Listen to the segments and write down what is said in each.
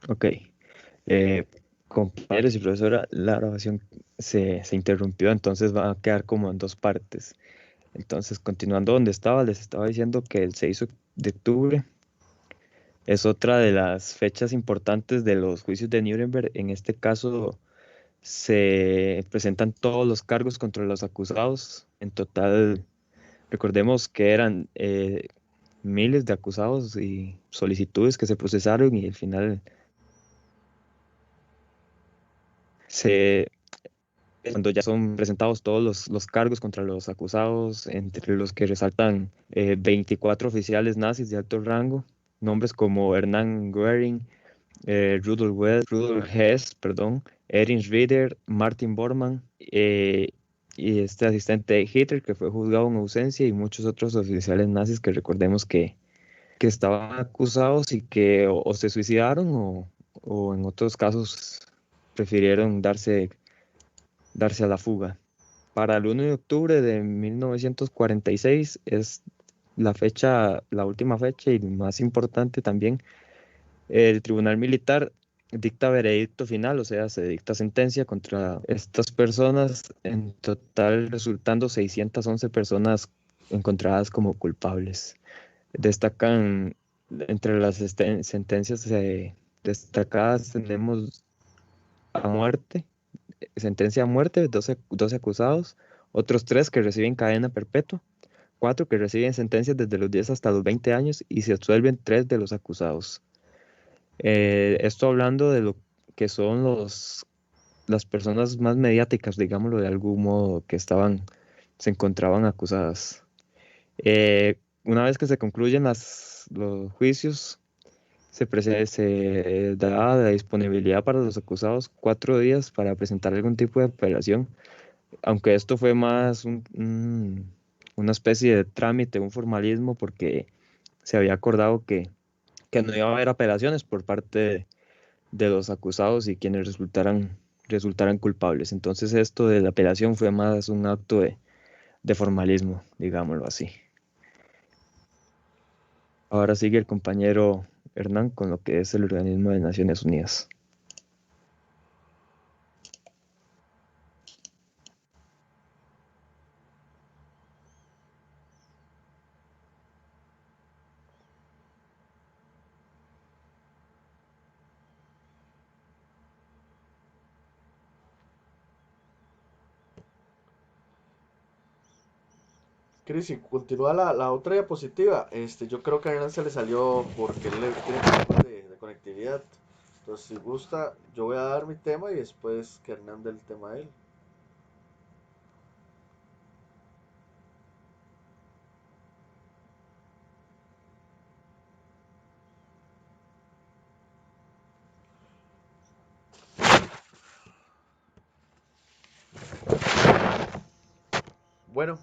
Ok. Eh, Compañeros y profesora, la grabación se interrumpió, entonces va a quedar como en dos partes. Entonces, continuando donde estaba, les estaba diciendo que el 6 de octubre es otra de las fechas importantes de los juicios de Nuremberg. En este caso, se presentan todos los cargos contra los acusados. En total, recordemos que eran miles de acusados y solicitudes que se procesaron y al final se cuando ya son presentados todos los cargos contra los acusados, entre los que resaltan 24 oficiales nazis de alto rango, nombres como Hernán Göring, Rudolf Hess, perdón, Erich Rieder, Martin Bormann, y este asistente de Hitler que fue juzgado en ausencia y muchos otros oficiales nazis que recordemos que estaban acusados y que o se suicidaron o en otros casos prefirieron darse a la fuga. Para el 1 de octubre de 1946 es la fecha, la última fecha y más importante también. El Tribunal Militar dicta veredicto final, o sea, se dicta sentencia contra estas personas, en total resultando 611 personas encontradas como culpables. Destacan entre las sentencias destacadas tenemos a muerte, sentencia a muerte, 12 acusados, otros 3 que reciben cadena perpetua, 4 que reciben sentencias desde los 10 hasta los 20 años y se absuelven 3 de los acusados. Esto hablando de lo que son las personas más mediáticas, digámoslo de algún modo, se encontraban acusadas. Una vez que se concluyen los juicios, se da la disponibilidad para los acusados 4 días para presentar algún tipo de apelación, aunque esto fue más una especie de trámite, un formalismo, porque se había acordado que no iba a haber apelaciones por parte de los acusados y quienes resultaran culpables. Entonces esto de la apelación fue más un acto de formalismo, digámoslo así. Ahora sigue el compañero Hernán con lo que es el organismo de Naciones Unidas. Cristi, continúa la otra diapositiva. Yo creo que a Hernán se le salió porque él tiene problemas de conectividad. Entonces, si gusta, yo voy a dar mi tema y después que Hernán dé el tema de él. Bueno,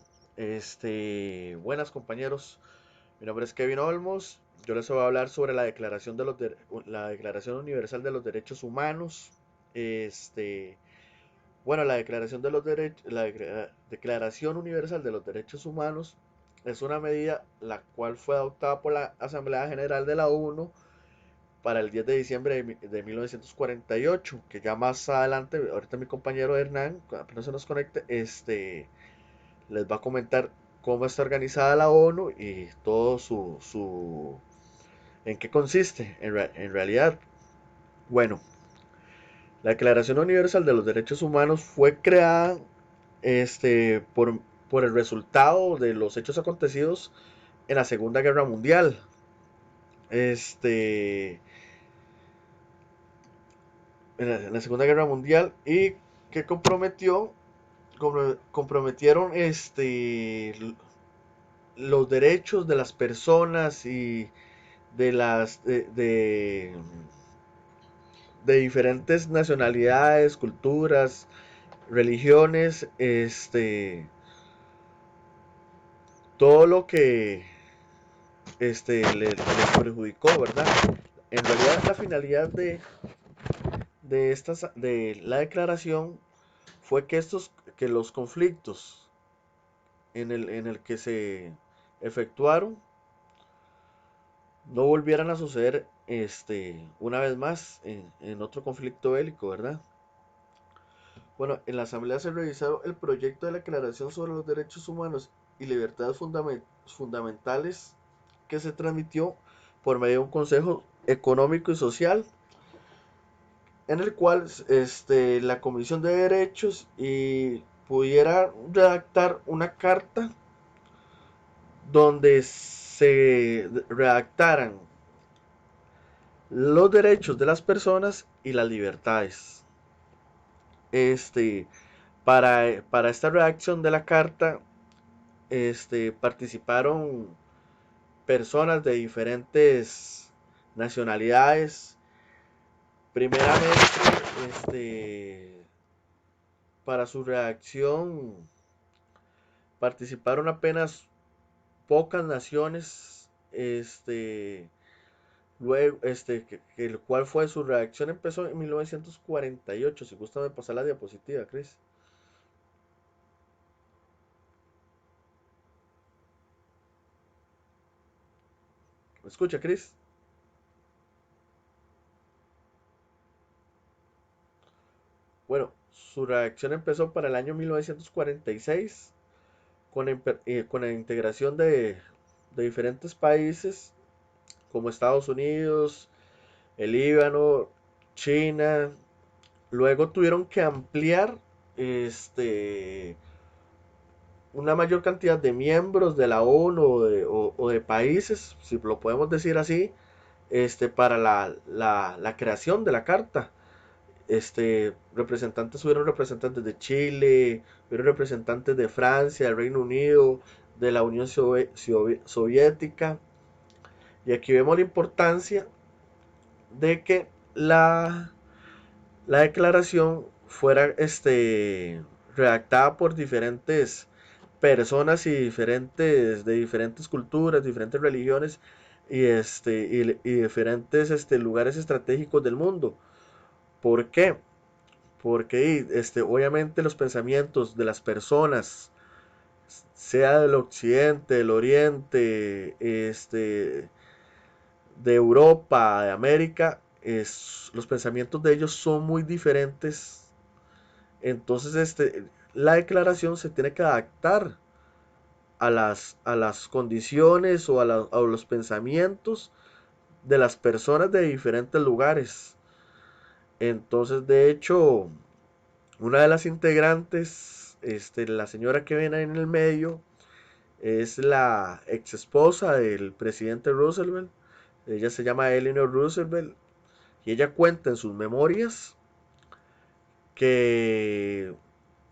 buenas compañeros. Mi nombre es Kevin Olmos. Yo les voy a hablar sobre la Declaración Universal de los Derechos Humanos. Este, bueno, la Declaración Universal de los Derechos Humanos es una medida la cual fue adoptada por la Asamblea General de la ONU para el 10 de diciembre de 1948, que ya más adelante, ahorita mi compañero Hernán, apenas se nos conecte, les va a comentar cómo está organizada la ONU y todo en qué consiste en realidad. Bueno, la Declaración Universal de los Derechos Humanos fue creada por el resultado de los hechos acontecidos en la Segunda Guerra Mundial. Este, en la Segunda Guerra Mundial y que comprometieron los derechos de las personas y de de diferentes nacionalidades, culturas, religiones, todo lo que les perjudicó, ¿verdad? En realidad la finalidad de la declaración fue que los conflictos en el que se efectuaron no volvieran a suceder una vez más en otro conflicto bélico, ¿verdad? Bueno, en la Asamblea se revisaron el proyecto de la Declaración sobre los Derechos Humanos y Libertades Fundamentales que se transmitió por medio de un Consejo Económico y Social, en el cual la Comisión de Derechos y pudiera redactar una carta donde se redactaran los derechos de las personas y las libertades. Este, para esta redacción de la carta, participaron personas de diferentes nacionalidades. Primeramente, para su redacción participaron apenas pocas naciones. Luego, el cual fue su redacción empezó en 1948. Si gusta me pasar la diapositiva, Chris. ¿Me escucha, Chris? Bueno, su redacción empezó para el año 1946 con la integración de diferentes países como Estados Unidos, el Líbano, China. Luego tuvieron que ampliar este, una mayor cantidad de miembros de la ONU o de países, si lo podemos decir así, para la creación de la carta. Hubieron representantes de Chile, hubieron representantes de Francia, del Reino Unido, de la Unión Soviética. Y aquí vemos la importancia de que la declaración fuera redactada por diferentes personas de diferentes culturas, diferentes religiones y diferentes lugares estratégicos del mundo. ¿Por qué? Porque obviamente los pensamientos de las personas, sea del occidente, del oriente, de Europa, de América, los pensamientos de ellos son muy diferentes. Entonces, la declaración se tiene que adaptar a las condiciones a los pensamientos de las personas de diferentes lugares. Entonces, de hecho, una de las integrantes, la señora que viene en el medio, es la ex esposa del presidente Roosevelt. Ella se llama Eleanor Roosevelt y ella cuenta en sus memorias que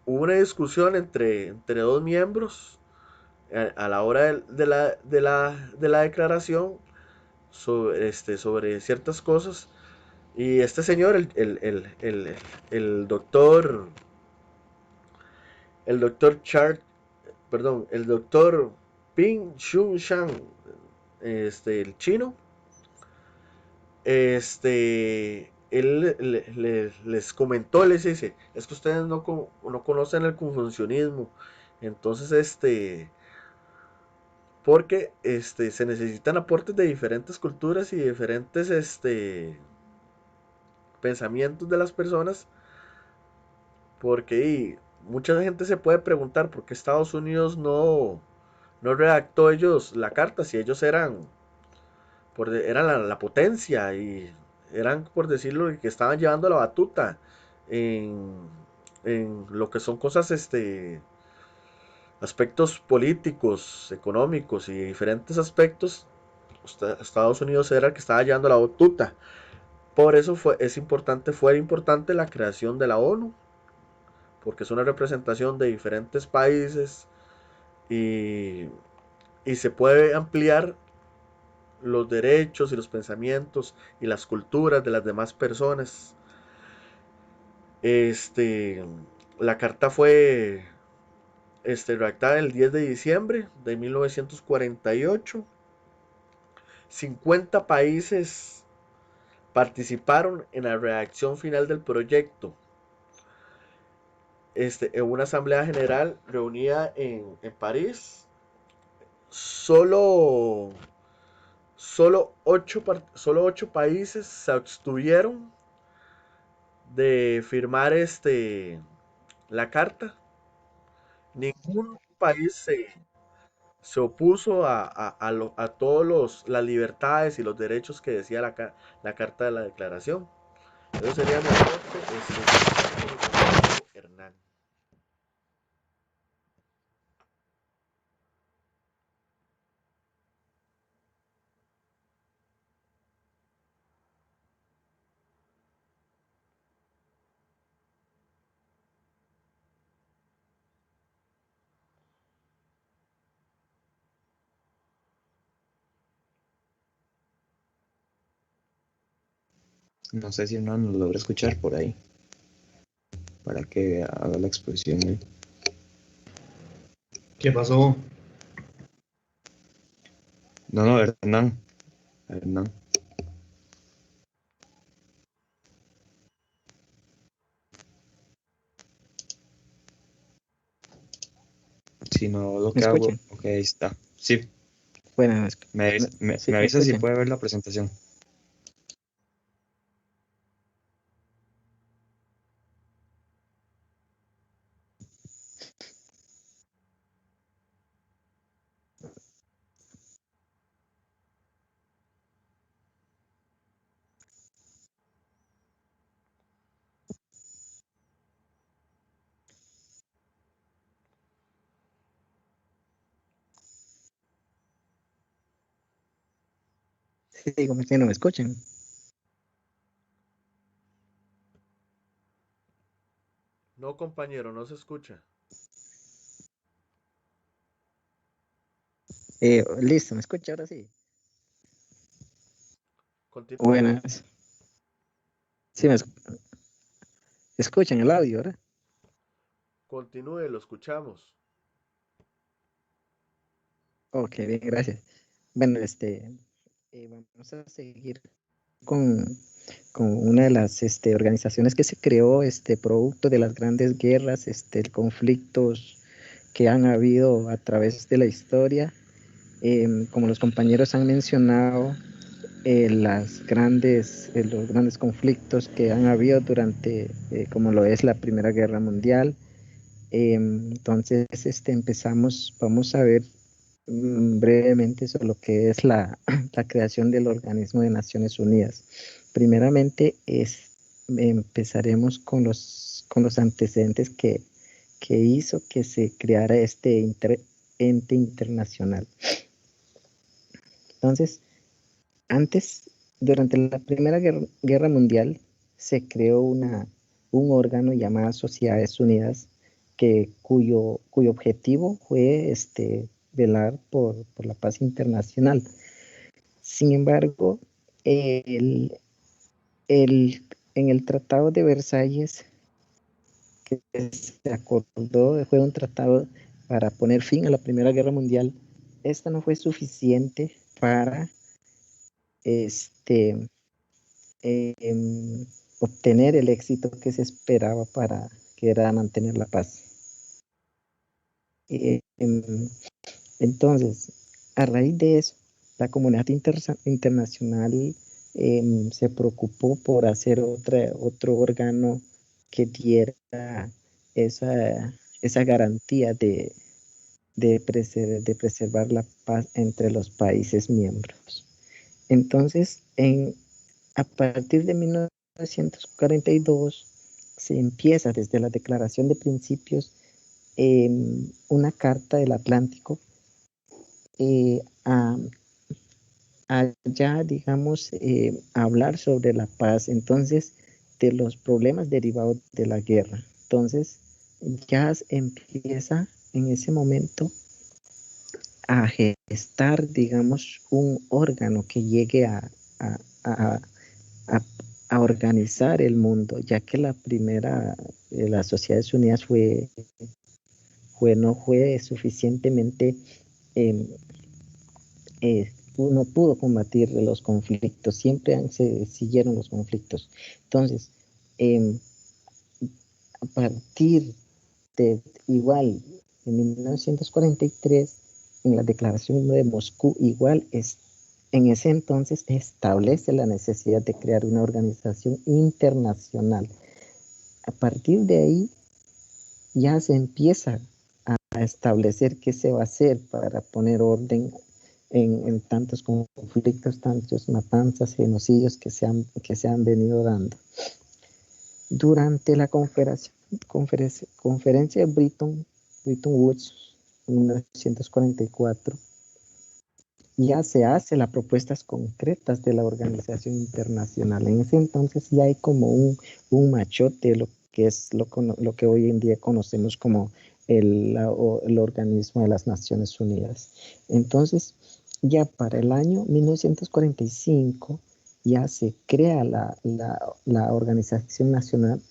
hubo una discusión entre dos miembros a la hora de la declaración sobre ciertas cosas. Y este señor, el doctor, el doctor Chart, perdón, el doctor Ping Shun Shang, el chino, les comentó, les dice, es que ustedes no conocen el confucianismo, entonces porque se necesitan aportes de diferentes culturas y diferentes pensamientos de las personas, porque mucha gente se puede preguntar por qué Estados Unidos no redactó ellos la carta si ellos eran la potencia y eran, por decirlo, que estaban llevando la batuta en, en lo que son cosas, aspectos políticos, económicos y diferentes aspectos. Estados Unidos era el que estaba llevando la batuta. Por eso fue importante la creación de la ONU, porque es una representación de diferentes países y, y se puede ampliar los derechos y los pensamientos y las culturas de las demás personas. Este, la carta fue redactada el 10 de diciembre de 1948. 50 países participaron en la redacción final del proyecto. En una asamblea general reunida en París, solo solo ocho países se abstuvieron de firmar la carta. Ningún país se opuso a todos las libertades y los derechos que decía la carta de la declaración. Eso sería mi aporte, Hernán. No sé si no nos logra escuchar por ahí para que haga la exposición él. ¿Qué pasó? No, Hernán. Hernán. Si no, lo ¿Me que hago, escuchan? ok, ahí está. Sí, Bueno, sí, me me avisa si escuchan. puede ver la presentación. Sí, como si no me escuchan. No, compañero, no se escucha. Listo, ¿me escucha ahora sí? Continúe. Buenas. Sí, escuchan el audio, ¿verdad? Continúe, lo escuchamos. Ok, bien, gracias. Bueno, vamos a seguir con, con una de las organizaciones que se creó producto de las grandes guerras, conflictos que han habido a través de la historia. Como los compañeros han mencionado, los grandes conflictos que han habido durante, como lo es la Primera Guerra Mundial. Entonces, vamos a ver brevemente sobre lo que es la creación del organismo de Naciones Unidas. Primeramente, empezaremos con los antecedentes que hizo que se creara ente internacional. Entonces, antes, durante la Primera Guerra Mundial, se creó un órgano llamado Sociedades Unidas, cuyo objetivo fue velar por la paz internacional. Sin embargo, el, el, en el Tratado de Versalles, que se acordó, fue un tratado para poner fin a la Primera Guerra Mundial. Esta no fue suficiente para este, obtener el éxito que se esperaba para que era mantener la paz. Entonces, a raíz de eso, la comunidad internacional se preocupó por hacer otro órgano que diera esa garantía de preservar la paz entre los países miembros. Entonces, a partir de 1942 se empieza desde la Declaración de Principios una carta del Atlántico a ya, digamos, hablar sobre la paz, entonces, de los problemas derivados de la guerra. Entonces, ya empieza en ese momento a gestar, digamos, un órgano que llegue a, a, a, a organizar el mundo, ya que la primera, las Sociedades Unidas no fue suficientemente, eh, no pudo combatir los conflictos, siempre se siguieron los conflictos. Entonces, eh, a partir de igual, en 1943, en la Declaración de Moscú, igual en ese entonces establece la necesidad de crear una organización internacional. A partir de ahí ya se empieza a establecer qué se va a hacer para poner orden en tantos conflictos, tantos matanzas, genocidios que se han venido dando. Durante la conferencia de Bretton Woods en 1944, ya se hace las propuestas concretas de la organización internacional. En ese entonces ya hay como un machote, lo que es lo que hoy en día conocemos como el organismo de las Naciones Unidas. Entonces, ya para el año 1945 ya se crea la Organización Nacional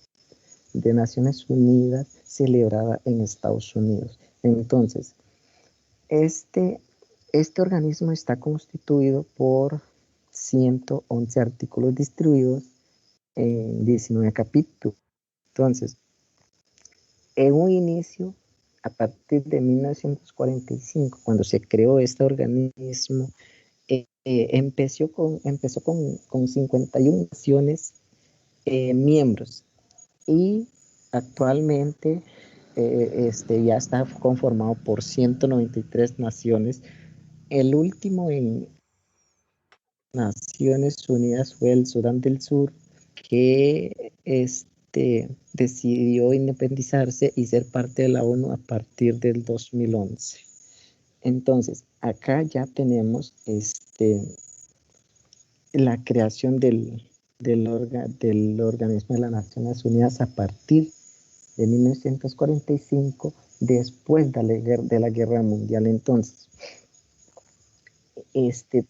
de Naciones Unidas celebrada en Estados Unidos. Entonces, este organismo está constituido por 111 artículos distribuidos en 19 capítulos. Entonces, en un inicio, a partir de 1945, cuando se creó este organismo, empezó con 51 naciones miembros y actualmente ya está conformado por 193 naciones. El último en Naciones Unidas fue el Sudán del Sur, que decidió independizarse y ser parte de la ONU a partir del 2011. Entonces, acá ya tenemos la creación del organismo de las Naciones Unidas a partir de 1945, después de la Guerra Mundial. Entonces,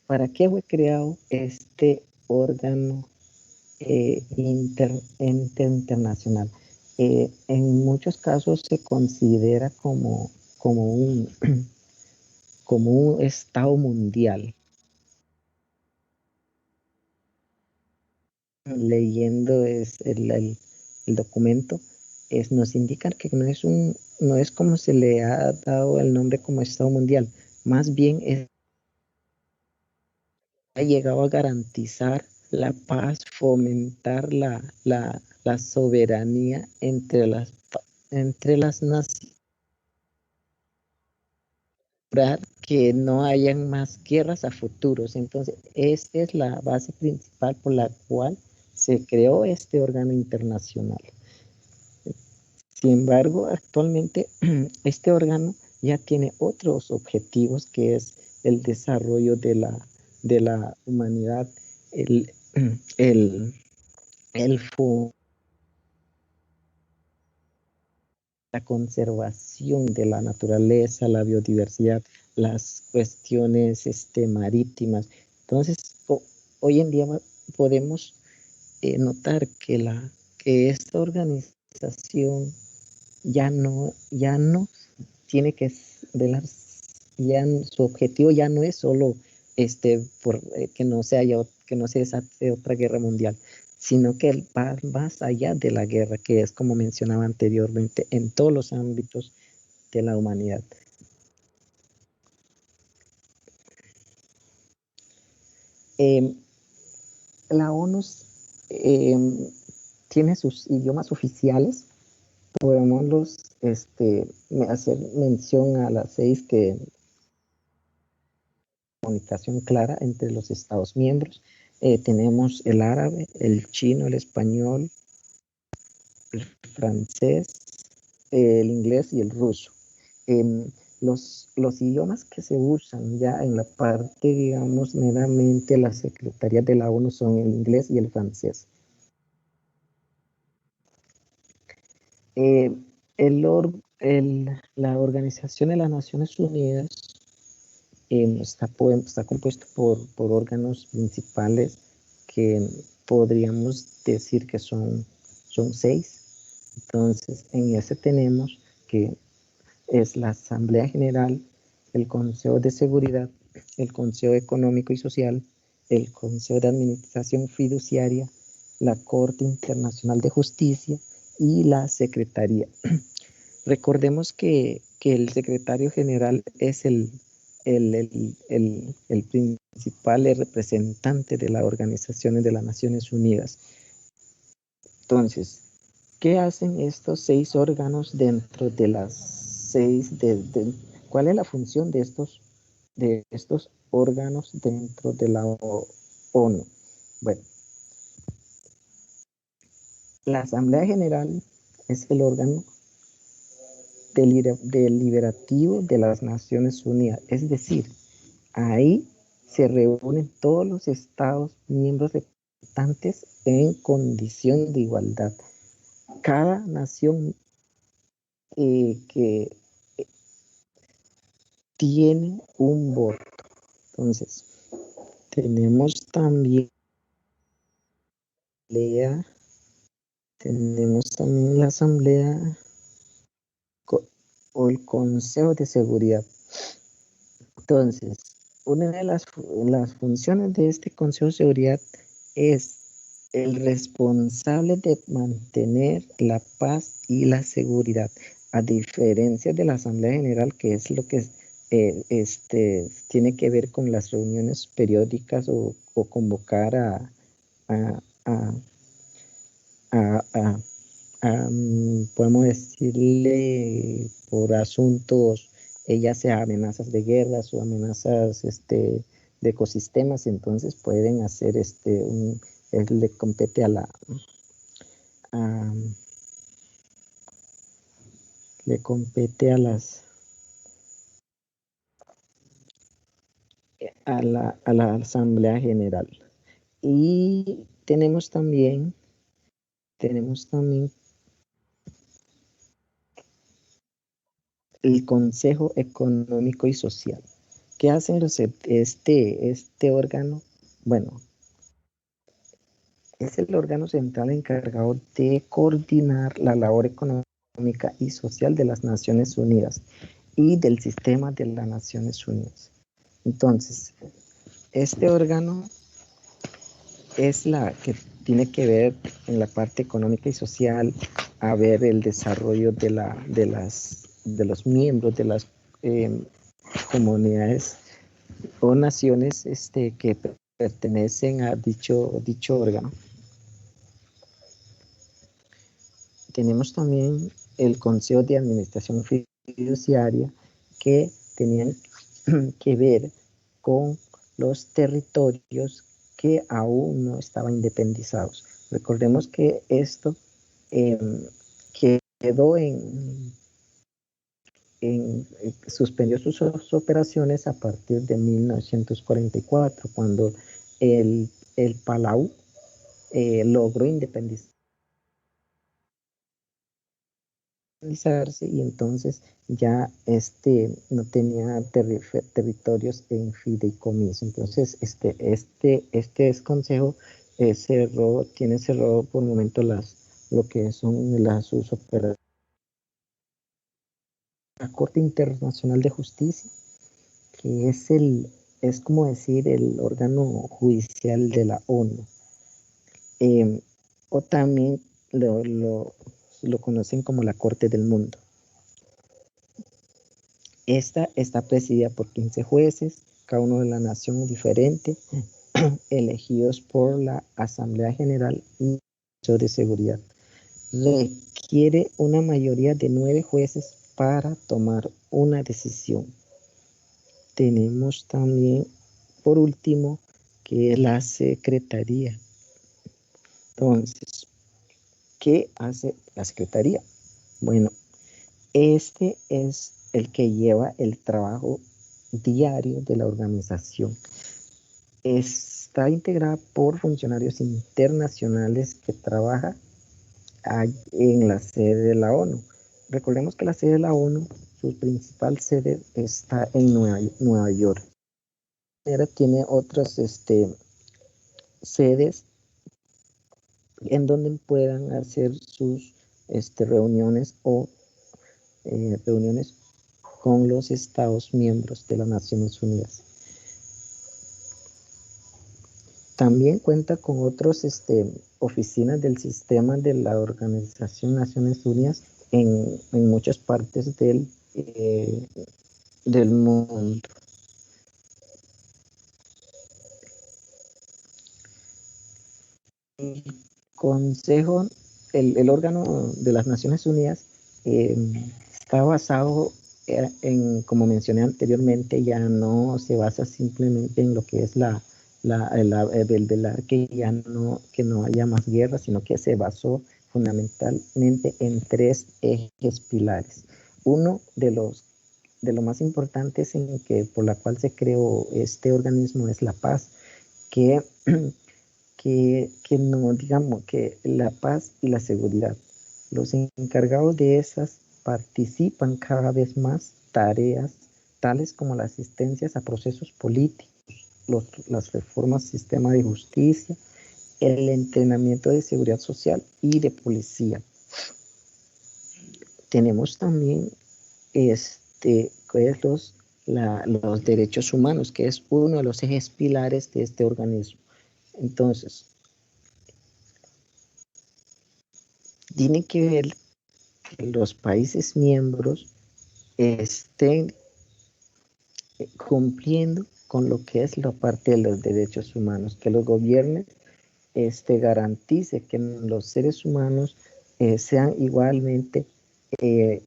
¿para qué fue creado este órgano internacional? En muchos casos se considera como un estado mundial. Leyendo el documento, nos indican que no es como se le ha dado el nombre como estado mundial, más bien ha llegado a garantizar la paz, fomentar la soberanía entre las naciones, que no hayan más guerras a futuros. Entonces, esta es la base principal por la cual se creó este órgano internacional. Sin embargo, actualmente este órgano ya tiene otros objetivos, que es el desarrollo de la humanidad, la conservación de la naturaleza, la biodiversidad, las cuestiones marítimas. Entonces, hoy en día podemos notar que esta organización ya no tiene que velar, su objetivo ya no es solo que no se desate otra guerra mundial, sino que va más allá de la guerra, que es, como mencionaba anteriormente, en todos los ámbitos de la humanidad. La ONU tiene sus idiomas oficiales. Podemos hacer mención a las 6 que comunicación clara entre los Estados miembros. Tenemos el árabe, el chino, el español, el francés, el inglés y el ruso. Los idiomas que se usan ya en la parte, digamos, meramente la Secretaría de la ONU son el inglés y el francés. La Organización de las Naciones Unidas está compuesto por órganos principales que podríamos decir que son 6. Entonces, en ese tenemos que es la Asamblea General, el Consejo de Seguridad, el Consejo Económico y Social, el Consejo de Administración Fiduciaria, la Corte Internacional de Justicia y la Secretaría. Recordemos que el secretario general es el principales representantes de las organizaciones de las Naciones Unidas. Entonces, ¿qué hacen estos 6 órganos dentro de las 6? ¿Cuál es la función de estos órganos dentro de la ONU? Bueno, la Asamblea General es el órgano deliberativo de las Naciones Unidas, es decir, ahí se reúnen todos los estados miembros representantes en condición de igualdad. Cada nación que tiene un voto. Entonces, tenemos también la Asamblea o el Consejo de Seguridad. Entonces, una de las funciones de este Consejo de Seguridad es el responsable de mantener la paz y la seguridad, a diferencia de la Asamblea General, que es lo que tiene que ver con las reuniones periódicas o convocar a podemos decirle, por asuntos, ya sea amenazas de guerras o amenazas de ecosistemas. Entonces pueden hacer le compete le compete a la Asamblea General. Y tenemos también el Consejo Económico y Social. ¿Qué hacen este órgano? Bueno, es el órgano central encargado de coordinar la labor económica y social de las Naciones Unidas y del sistema de las Naciones Unidas. Entonces, este órgano es la que tiene que ver en la parte económica y social, a ver el desarrollo de los miembros de las comunidades o naciones que pertenecen a dicho órgano. Tenemos también el Consejo de Administración Fiduciaria, que tenían que ver con los territorios que aún no estaban independizados. Recordemos que esto quedó suspendió sus operaciones a partir de 1944, cuando el Palau logró independizarse, y entonces ya no tenía territorios en fideicomiso. Entonces este consejo tiene cerrado por el momento lo que son sus operaciones. La Corte Internacional de Justicia, que es como decir el órgano judicial de la ONU, o también lo conocen como la Corte del Mundo. Esta está presidida por 15 jueces, cada uno de la nación diferente, elegidos por la Asamblea General y Consejo de Seguridad. Requiere una mayoría de 9 jueces para tomar una decisión. Tenemos también, por último, que es la Secretaría. Entonces, ¿qué hace la Secretaría? Bueno, este es el que lleva el trabajo diario de la organización. Está integrada por funcionarios internacionales que trabajan en la sede de la ONU. Recordemos que la sede de la ONU, su principal sede está en Nueva York. Tiene otras sedes en donde puedan hacer sus reuniones o reuniones con los Estados miembros de las Naciones Unidas. También cuenta con otras oficinas del sistema de la Organización Naciones Unidas en muchas partes del mundo. Consejo, el órgano de las Naciones Unidas está basado como mencioné anteriormente, ya no se basa simplemente en lo que es el velar que no haya más guerra, sino que se basó fundamentalmente en 3 ejes pilares. Uno de los más importantes por la cual se creó este organismo es la paz, que no, digamos, que la paz y la seguridad. Los encargados de esas participan cada vez más tareas tales como la asistencia a procesos políticos, las reformas al sistema de justicia, el entrenamiento de seguridad social y de policía. Tenemos también los derechos humanos, que es uno de los ejes pilares de este organismo. Entonces, tiene que ver que los países miembros estén cumpliendo con lo que es la parte de los derechos humanos, que los gobiernos garantice que los seres humanos sean igualmente, que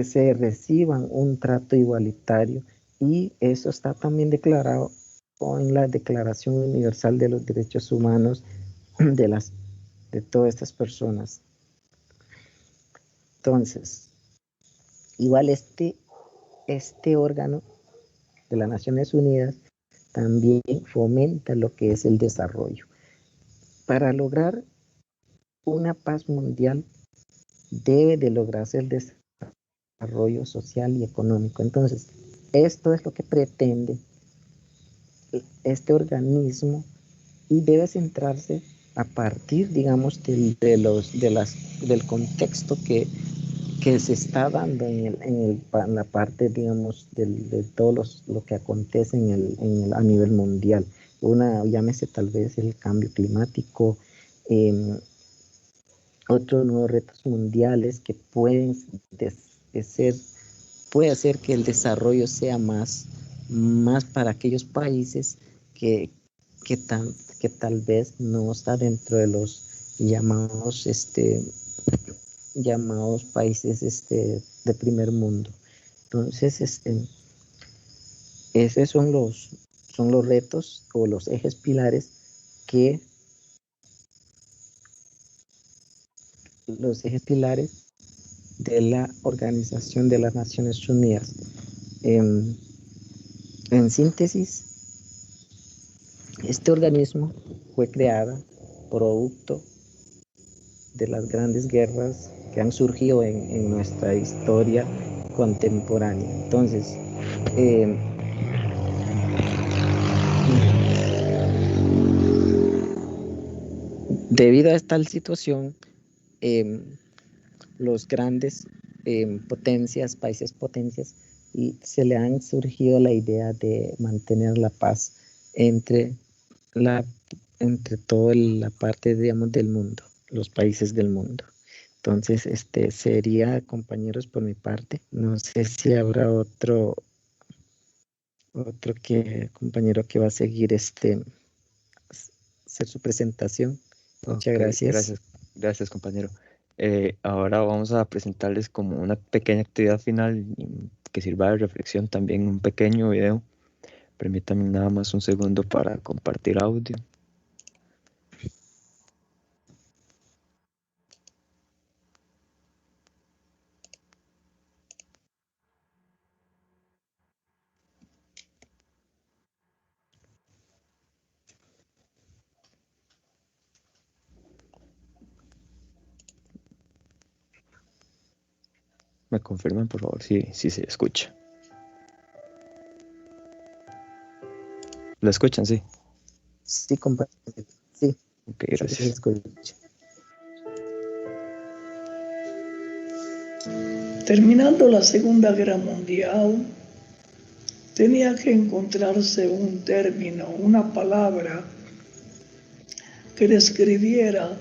se reciban un trato igualitario, y eso está también declarado en la Declaración Universal de los Derechos Humanos de todas estas personas. Entonces, igual este órgano de las Naciones Unidas también fomenta lo que es el desarrollo. Para lograr una paz mundial debe de lograrse el desarrollo social y económico. Entonces, esto es lo que pretende este organismo, y debe centrarse a partir, digamos, del contexto que se está dando en la parte, digamos, de todo lo que acontece a nivel mundial. Llámese tal vez el cambio climático, otros nuevos retos mundiales que puede hacer que el desarrollo sea más para aquellos países que tal vez no está dentro de los llamados países de primer mundo. Entonces, esos son los retos o los ejes pilares de la Organización de las Naciones Unidas. En síntesis, este organismo fue creado producto de las grandes guerras que han surgido en nuestra historia contemporánea. Entonces, debido a esta situación, los grandes países potencias, y se le han surgido la idea de mantener la paz entre toda la parte, digamos, del mundo, los países del mundo. Entonces, sería, compañeros, por mi parte. No sé si habrá otro compañero que va a seguir hacer su presentación. Muchas gracias. Gracias, compañero. Ahora vamos a presentarles como una pequeña actividad final que sirva de reflexión, también un pequeño video. Permítanme nada más un segundo para compartir audio. Me confirman, por favor, si se escucha. ¿Lo escuchan? Sí. Sí, compañero. Sí. Ok, gracias. Sí, se escucha. Terminando la Segunda Guerra Mundial, tenía que encontrarse un término, una palabra que describiera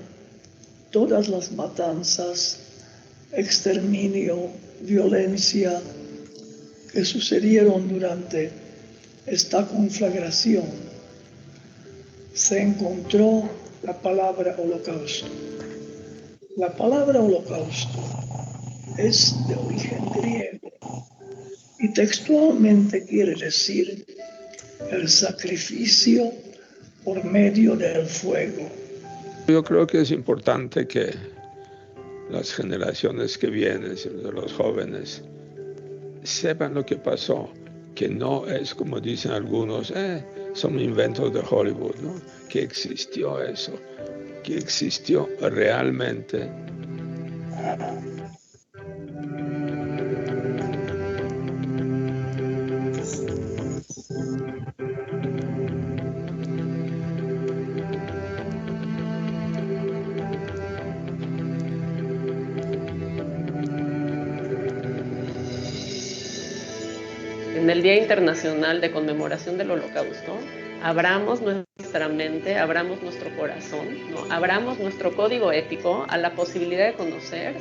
todas las matanzas, exterminio, violencia que sucedieron durante esta conflagración. se encontró la palabra holocausto. La palabra holocausto es de origen griego y textualmente quiere decir el sacrificio por medio del fuego. Yo creo que es importante que las generaciones que vienen, los jóvenes, sepan lo que pasó, que no es como dicen algunos, son inventos de Hollywood, ¿no? Que existió eso, que existió realmente. En el Día Internacional de Conmemoración del Holocausto, abramos nuestra mente, abramos nuestro corazón, ¿no? Abramos nuestro código ético a la posibilidad de conocer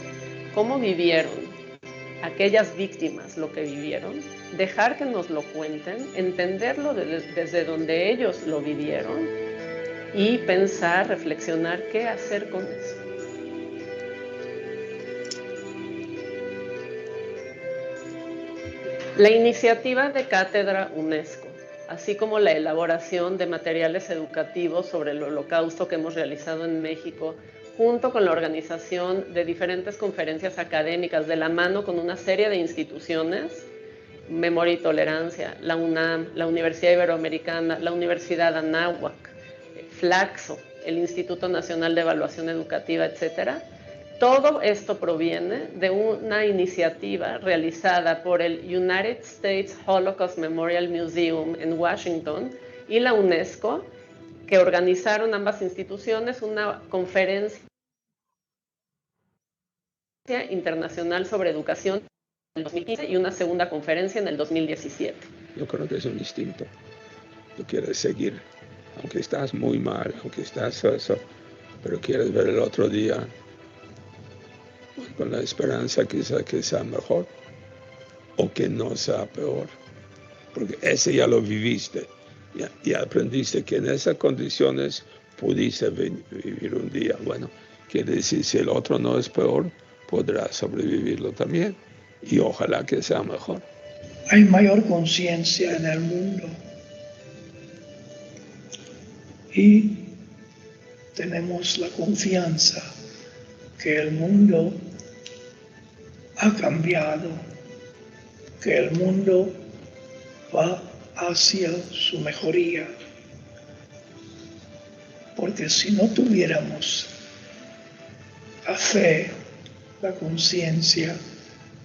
cómo vivieron aquellas víctimas lo que vivieron, dejar que nos lo cuenten, entenderlo desde donde ellos lo vivieron y pensar, reflexionar qué hacer con eso. La iniciativa de Cátedra UNESCO, así como la elaboración de materiales educativos sobre el Holocausto que hemos realizado en México, junto con la organización de diferentes conferencias académicas de la mano con una serie de instituciones, Memoria y Tolerancia, la UNAM, la Universidad Iberoamericana, la Universidad Anáhuac, Flaxo, el Instituto Nacional de Evaluación Educativa, etcétera. Todo esto proviene de una iniciativa realizada por el United States Holocaust Memorial Museum en Washington y la UNESCO, que organizaron ambas instituciones una conferencia internacional sobre educación en el 2015 y una segunda conferencia en el 2017. Yo creo que es un instinto. Tú quieres seguir, aunque estás muy mal, aunque estás eso, pero quieres ver el otro día con la esperanza quizá que sea mejor o que no sea peor, porque ese ya lo viviste y aprendiste que en esas condiciones pudiste vivir un día. Bueno, quiere decir, si el otro no es peor, podrás sobrevivirlo también y ojalá que sea mejor. Hay mayor conciencia en el mundo y tenemos la confianza que el mundo ha cambiado, que el mundo va hacia su mejoría. Porque si no tuviéramos la fe, la conciencia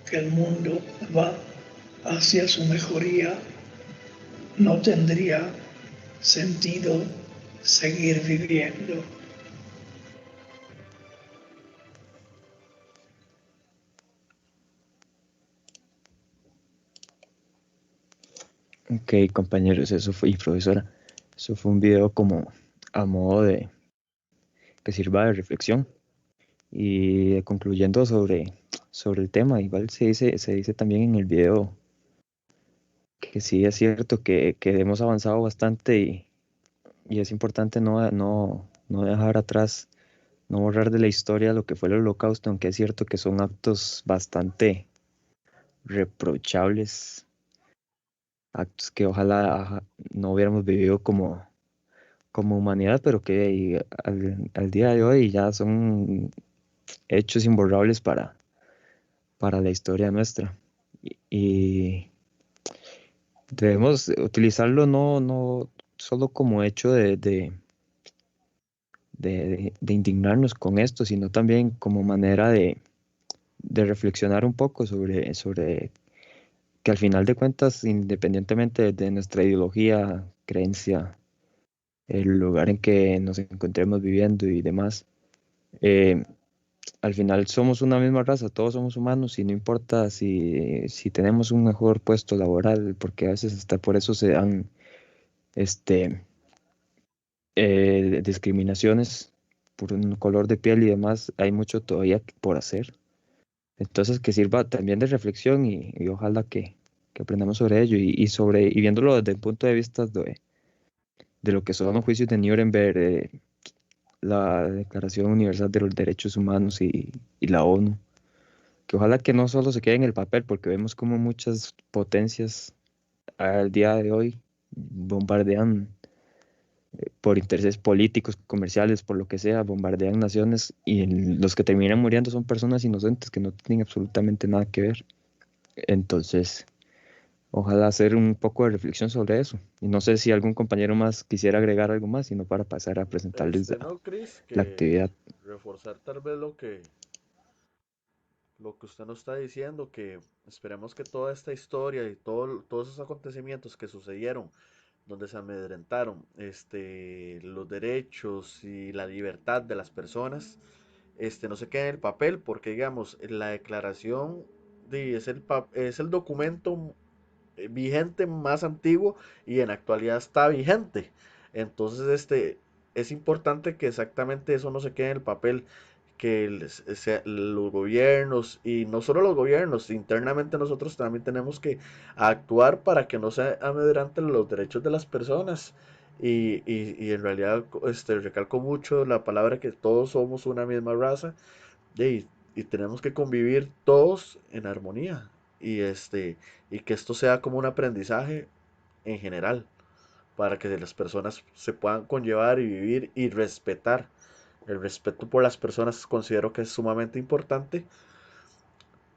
que el mundo va hacia su mejoría, no tendría sentido seguir viviendo. Ok, compañeros, eso fue, y profesora, eso fue un video como a modo de que sirva de reflexión y concluyendo sobre el tema. Igual se dice también en el video que sí es cierto que hemos avanzado bastante y es importante no dejar atrás, no borrar de la historia lo que fue el Holocausto, aunque es cierto que son actos bastante reprochables, actos que ojalá no hubiéramos vivido como humanidad, pero que al día de hoy ya son hechos imborrables para la historia nuestra. Y debemos utilizarlo no solo como hecho de indignarnos con esto, sino también como manera de reflexionar un poco sobre que al final de cuentas, independientemente de nuestra ideología, creencia, el lugar en que nos encontremos viviendo y demás, al final somos una misma raza, todos somos humanos y no importa si tenemos un mejor puesto laboral, porque a veces hasta por eso se dan discriminaciones por un color de piel y demás, hay mucho todavía por hacer. Entonces que sirva también de reflexión y ojalá que aprendamos sobre ello y viéndolo desde el punto de vista de lo que son los juicios de Nuremberg, la Declaración Universal de los Derechos Humanos y la ONU. Que ojalá que no solo se quede en el papel, porque vemos como muchas potencias al día de hoy bombardean por intereses políticos, comerciales, por lo que sea, bombardean naciones y los que terminan muriendo son personas inocentes que no tienen absolutamente nada que ver. Entonces, ojalá hacer un poco de reflexión sobre eso. Y no sé si algún compañero más quisiera agregar algo más, sino para pasar a presentarles No, Chris, la que actividad. reforzar tal vez lo que usted nos está diciendo, que esperemos que toda esta historia y todos esos acontecimientos que sucedieron, donde se amedrentaron los derechos y la libertad de las personas, no se quede en el papel, porque digamos, la declaración es el documento vigente más antiguo y en la actualidad está vigente. Entonces, es importante que exactamente eso no se quede en el papel, que los gobiernos, y no solo los gobiernos, internamente nosotros también tenemos que actuar para que no se amedranten los derechos de las personas. Y en realidad, recalco mucho la palabra que todos somos una misma raza, y tenemos que convivir todos en armonía. Y que esto sea como un aprendizaje en general, para que las personas se puedan conllevar y vivir y respetar. El respeto por las personas considero que es sumamente importante,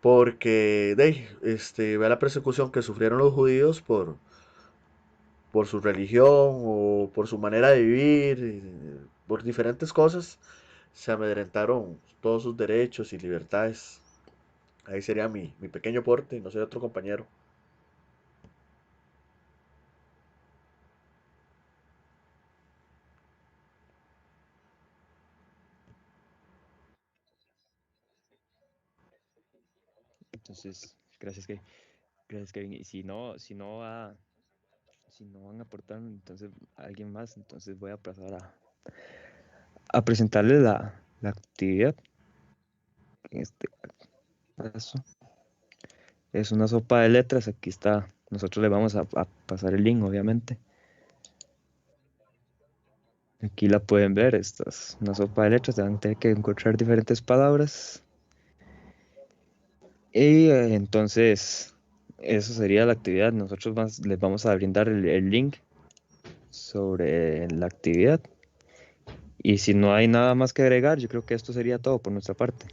porque ve la persecución que sufrieron los judíos por su religión o por su manera de vivir, por diferentes cosas, se amedrentaron todos sus derechos y libertades. Ahí sería mi pequeño aporte, no sé, otro compañero. Entonces, gracias Kevin. Y si no van a aportar, entonces alguien más, entonces voy a pasar a presentarles la actividad. En este caso, es una sopa de letras. Aquí está. Nosotros le vamos a pasar el link, obviamente. Aquí la pueden ver. Esta es una sopa de letras. Van a tener que encontrar diferentes palabras. Y entonces, eso sería la actividad. Nosotros les vamos a brindar el link sobre la actividad. Y si no hay nada más que agregar, yo creo que esto sería todo por nuestra parte.